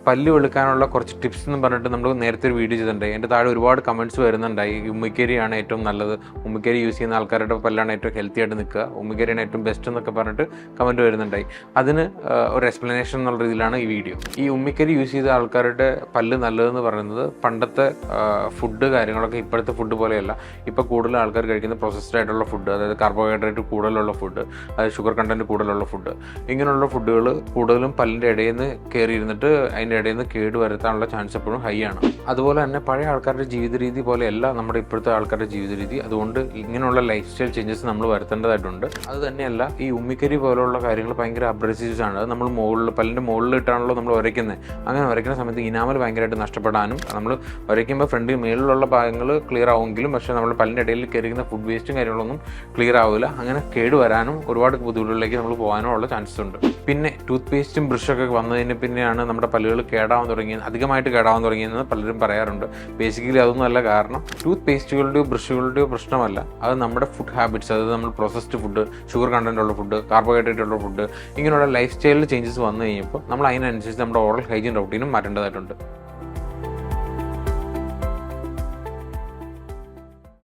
പല്ല് വെളുക്കാനുള്ള കുറച്ച് ടിപ്സ് എന്ന് പറഞ്ഞിട്ട് നമ്മൾ നേരത്തെ ഒരു വീഡിയോ ചെയ്തിട്ടുണ്ടായി. എൻ്റെ താഴെ ഒരുപാട് കമൻറ്റ്സ് വരുന്നുണ്ടായി. ഉമ്മിക്കരിയാണ് ഏറ്റവും നല്ലത്, ഉമ്മിക്കരി യൂസ് ചെയ്യുന്ന ആൾക്കാരുടെ പല്ലാണ് ഏറ്റവും ഹെൽത്തി ആയിട്ട് നിൽക്കുക, ഉമ്മിക്കരിയാണ് ഏറ്റവും ബെസ്റ്റ് എന്നൊക്കെ പറഞ്ഞിട്ട് കമൻറ്റ് വരുന്നുണ്ടായി. അതിന് ഒരു എക്സ്പ്ലനേഷൻ എന്നുള്ള രീതിയിലാണ് ഈ വീഡിയോ. ഈ ഉമ്മിക്കരി യൂസ് ചെയ്ത ആൾക്കാരുടെ പല്ല് നല്ലതെന്ന് പറയുന്നത് പണ്ടത്തെ ഫുഡ് കാര്യങ്ങളൊക്കെ ഇപ്പോഴത്തെ ഫുഡ് പോലെയല്ല. ഇപ്പോൾ കൂടുതൽ ആൾക്കാർ കഴിക്കുന്ന പ്രോസസ്ഡ് ആയിട്ടുള്ള ഫുഡ്, അതായത് കാർബോഹൈഡ്രേറ്റ് കൂടുതലുള്ള ഫുഡ്, അതായത് ഷുഗർ കണ്ടൻറ്റ് കൂടുതലുള്ള ഫുഡ്, ഇങ്ങനെയുള്ള ഫുഡുകൾ കൂടുതലും പല്ലിൻ്റെ ഇടയിൽ നിന്ന് കയറിയിരുന്നിട്ട് അതിൻ്റെ ഇടയിൽ നിന്ന് കേട് വരുത്താനുള്ള ചാൻസ് എപ്പോഴും ഹൈ ആണ്. അതുപോലെ തന്നെ പഴയ ആൾക്കാരുടെ ജീവിത രീതി പോലെയല്ല നമ്മുടെ ഇപ്പോഴത്തെ ആൾക്കാരുടെ ജീവിത രീതി. അതുകൊണ്ട് ഇങ്ങനെയുള്ള ലൈഫ് സ്റ്റൈൽ ചേഞ്ചസ് നമ്മൾ വരുത്തേണ്ടതായിട്ടുണ്ട്. അത് തന്നെയല്ല, ഈ ഉമ്മിക്കരി പോലുള്ള കാര്യങ്ങൾ ഭയങ്കര അബ്രസീവ്സ് ആണ്. അത് നമ്മൾ പല്ലിൻ്റെ മുകളിലിട്ടാണല്ലോ നമ്മൾ ഉരയ്ക്കുന്നത്. അങ്ങനെ ഉരയ്ക്കുന്ന സമയത്ത് ഇനാമൽ ഭയങ്കരമായിട്ട് നഷ്ടപ്പെടാനും, നമ്മൾ ഉരയ്ക്കുമ്പോൾ ഫ്രണ്ടിൽ മേളിലുള്ള ഭാഗങ്ങൾ ക്ലിയർ ആവുമെങ്കിലും പക്ഷേ നമ്മൾ പല്ലിൻ്റെ ഇടയിൽ കയറിക്കുന്ന ഫുഡ് വേസ്റ്റും കാര്യങ്ങളൊന്നും ക്ലിയർ ആവില്ല. അങ്ങനെ കേട് വരാനും ഒരുപാട് ബുദ്ധിമുട്ടുകളിലേക്ക് നമ്മൾ പോകാനും ഉള്ള ചാൻസസ് ഉണ്ട്. പിന്നെ ടൂത്ത് പേസ്റ്റും ബ്രഷൊക്കെ വന്നതിന് പിന്നെയാണ് നമ്മുടെ പല്ലുകൾ അധികമായിട്ട് കേടാവാൻ തുടങ്ങിയെന്ന് പലരും പറയാറുണ്ട്. ബേസിക്കലി അതൊന്നും അല്ല കാരണം. ടൂത്ത് പേസ്റ്റുകളുടെയോ ബ്രഷുകളുടെയോ പ്രശ്നമല്ല, അത് നമ്മുടെ ഫുഡ് ഹാബിറ്റ്സ്, അതായത് നമ്മൾ പ്രോസസ്ഡ് ഫുഡ്, ഷുഗർ കണ്ടന്റ് ഉള്ള ഫുഡ്, കാർബോഹൈഡ്രേറ്റ് ഉള്ള ഫുഡ്, ഇങ്ങനെയുള്ള ലൈഫ് സ്റ്റൈലിൽ ചേഞ്ചസ് വന്നു കഴിഞ്ഞപ്പോൾ നമ്മൾ അതിനനുസരിച്ച് നമ്മുടെ ഓറൽ ഹൈജീൻ റൂട്ടീനും മാറ്റേണ്ടതായിട്ടുണ്ട്.